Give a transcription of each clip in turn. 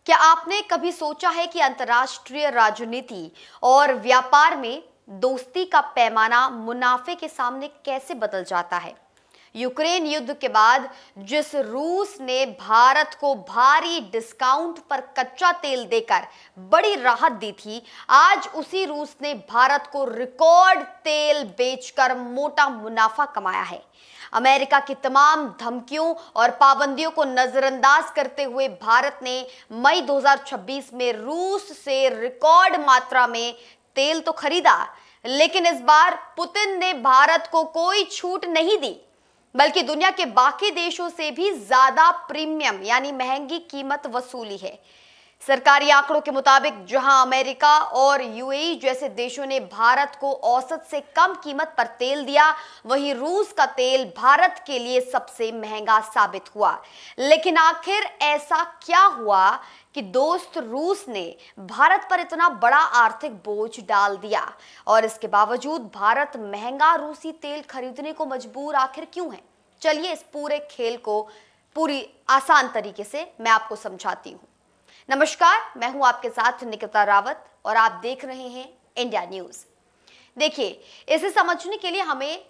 क्या आपने कभी सोचा है कि अंतर्राष्ट्रीय राजनीति और व्यापार में दोस्ती का पैमाना मुनाफे के सामने कैसे बदल जाता है। यूक्रेन युद्ध के बाद जिस रूस ने भारत को भारी डिस्काउंट पर कच्चा तेल देकर बड़ी राहत दी थी, आज उसी रूस ने भारत को रिकॉर्ड तेल बेचकर मोटा मुनाफा कमाया है। अमेरिका की तमाम धमकियों और पाबंदियों को नजरअंदाज करते हुए भारत ने मई 2026 में रूस से रिकॉर्ड मात्रा में तेल तो खरीदा, लेकिन इस बार पुतिन ने भारत को कोई छूट नहीं दी, बल्कि दुनिया के बाकी देशों से भी ज्यादा प्रीमियम यानी महंगी कीमत वसूली है। सरकारी आंकड़ों के मुताबिक जहां अमेरिका और यूएई जैसे देशों ने भारत को औसत से कम कीमत पर तेल दिया, वहीं रूस का तेल भारत के लिए सबसे महंगा साबित हुआ। लेकिन आखिर ऐसा क्या हुआ कि दोस्त रूस ने भारत पर इतना बड़ा आर्थिक बोझ डाल दिया, और इसके बावजूद भारत महंगा रूसी तेल खरीदने को मजबूर आखिर क्यों है? चलिए इस पूरे खेल को पूरी आसान तरीके से मैं आपको समझाती हूँ। नमस्कार, मैं हूं आपके साथ निकिता रावत और आप देख रहे हैं इंडिया न्यूज। देखिए, इसे समझने के लिए हमें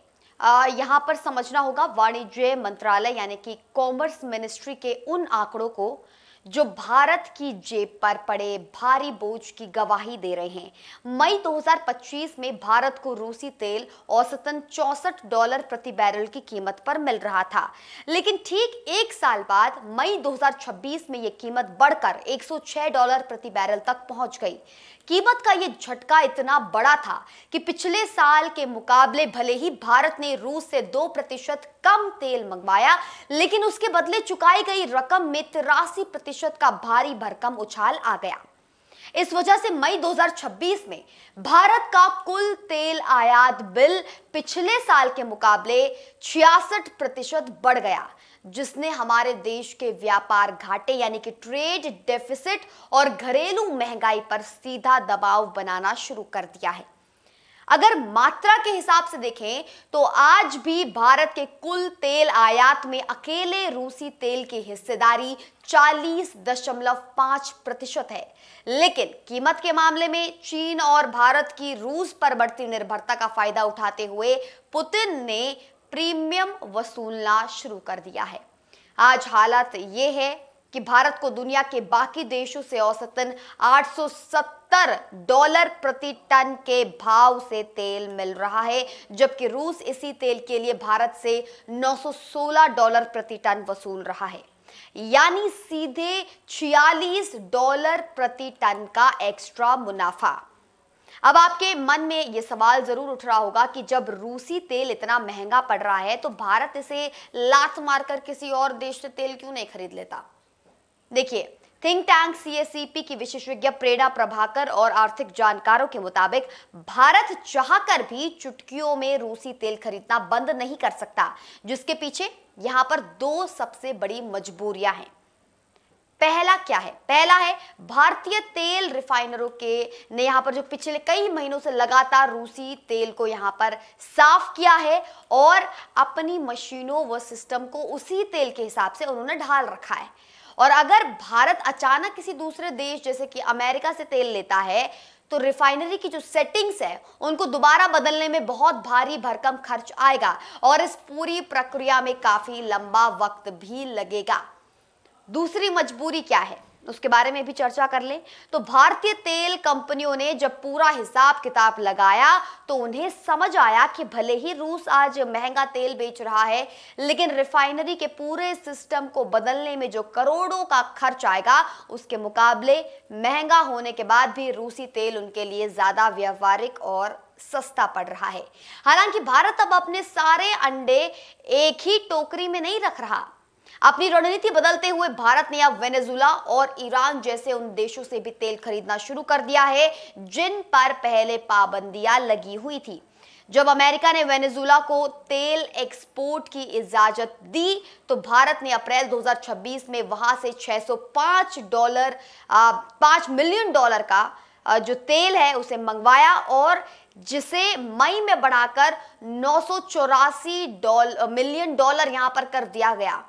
यहाँ पर समझना होगा वाणिज्य मंत्रालय यानी कि कॉमर्स मिनिस्ट्री के उन आंकड़ों को जो भारत की जेब पर पड़े भारी बोझ की गवाही दे रहे हैं। मई 2025 में भारत को रूसी तेल औसतन $64 प्रति बैरल की कीमत पर मिल रहा था, लेकिन ठीक एक साल बाद मई 2026 में यह कीमत बढ़कर $106 प्रति बैरल तक पहुंच गई। कीमत का यह झटका इतना बड़ा था कि पिछले साल के मुकाबले भले ही भारत ने रूस से 2% कम तेल मंगवाया, लेकिन उसके बदले चुकाई गई रकम में 83% का भारी भरकम उछाल आ गया। इस वजह से मई 2026 में भारत का कुल तेल आयात बिल पिछले साल के मुकाबले 66% बढ़ गया, जिसने हमारे देश के व्यापार घाटे यानी कि ट्रेड डेफिसिट और घरेलू महंगाई पर सीधा दबाव बनाना शुरू कर दिया है। अगर मात्रा के हिसाब से देखें तो आज भी भारत के कुल तेल आयात में अकेले रूसी तेल की हिस्सेदारी 40.5% है, लेकिन कीमत के मामले में चीन और भारत की रूस पर बढ़ती निर्भरता का फायदा उठाते हुए पुतिन ने प्रीमियम वसूलना शुरू कर दिया है। आज हालत यह है कि भारत को दुनिया के बाकी देशों से औसतन $870 प्रति टन के भाव से तेल मिल रहा है, जबकि रूस इसी तेल के लिए भारत से $916 प्रति टन वसूल रहा है, यानी सीधे $46 प्रति टन का एक्स्ट्रा मुनाफा। अब आपके मन में यह सवाल जरूर उठ रहा होगा कि जब रूसी तेल इतना महंगा पड़ रहा है तो भारत इसे लात मारकर किसी और देश से तेल क्यों नहीं खरीद लेता? देखिए, थिंक टैंक सीएसईपी की विशेषज्ञ प्रेरणा प्रभाकर और आर्थिक जानकारों के मुताबिक भारत चाहकर भी चुटकियों में रूसी तेल खरीदना बंद नहीं कर सकता, जिसके पीछे यहां पर दो सबसे बड़ी मजबूरियां हैं। पहला क्या है? पहला है भारतीय तेल रिफाइनरों के ने यहां पर जो पिछले कई महीनों से लगातार रूसी तेल को यहां पर साफ किया है और अपनी मशीनों व सिस्टम को उसी तेल के हिसाब से उन्होंने ढाल रखा है। और अगर भारत अचानक किसी दूसरे देश जैसे कि अमेरिका से तेल लेता है तो रिफाइनरी की जो सेटिंग्स है उनको दोबारा बदलने में बहुत भारी भरकम खर्च आएगा और इस पूरी प्रक्रिया में काफी लंबा वक्त भी लगेगा। दूसरी मजबूरी क्या है उसके बारे में भी चर्चा कर लें तो भारतीय तेल कंपनियों ने जब पूरा हिसाब किताब लगाया तो उन्हें समझ आया कि भले ही रूस आज महंगा तेल बेच रहा है, लेकिन रिफाइनरी के पूरे सिस्टम को बदलने में जो करोड़ों का खर्च आएगा उसके मुकाबले महंगा होने के बाद भी रूसी तेल उनके लिए ज्यादा व्यावहारिक और सस्ता पड़ रहा है। हालांकि भारत अब अपने सारे अंडे एक ही टोकरी में नहीं रख रहा। अपनी रणनीति बदलते हुए भारत ने अब वेनेजुला और ईरान जैसे उन देशों से भी तेल खरीदना शुरू कर दिया है जिन पर पहले पाबंदियां लगी हुई थी। जब अमेरिका ने वेनेजुला को तेल एक्सपोर्ट की इजाजत दी तो भारत ने अप्रैल 2026 में वहां से $5 मिलियन का जो तेल है उसे मंगवाया और जिसे मई में बढ़ाकर $984 मिलियन यहां पर कर दिया गया।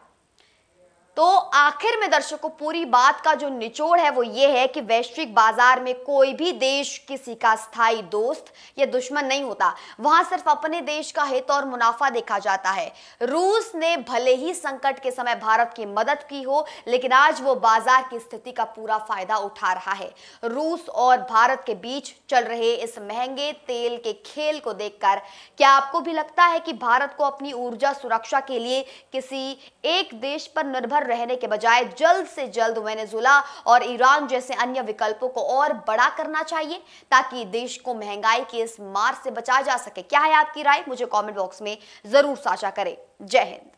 तो आखिर में दर्शकों, पूरी बात का जो निचोड़ है वो ये है कि वैश्विक बाजार में कोई भी देश किसी का स्थायी दोस्त या दुश्मन नहीं होता। वहां सिर्फ अपने देश का हित और मुनाफा देखा जाता है। रूस ने भले ही संकट के समय भारत की मदद की हो, लेकिन आज वो बाजार की स्थिति का पूरा फायदा उठा रहा है। रूस और भारत के बीच चल रहे इस महंगे तेल के खेल को देखकर क्या आपको भी लगता है कि भारत को अपनी ऊर्जा सुरक्षा के लिए किसी एक देश पर निर्भर रहने के बजाय जल्द से जल्द वेनेजुला और ईरान जैसे अन्य विकल्पों को और बड़ा करना चाहिए, ताकि देश को महंगाई की इस मार से बचाया जा सके? क्या है आपकी राय? मुझे कमेंट बॉक्स में जरूर साझा करें। जय हिंद।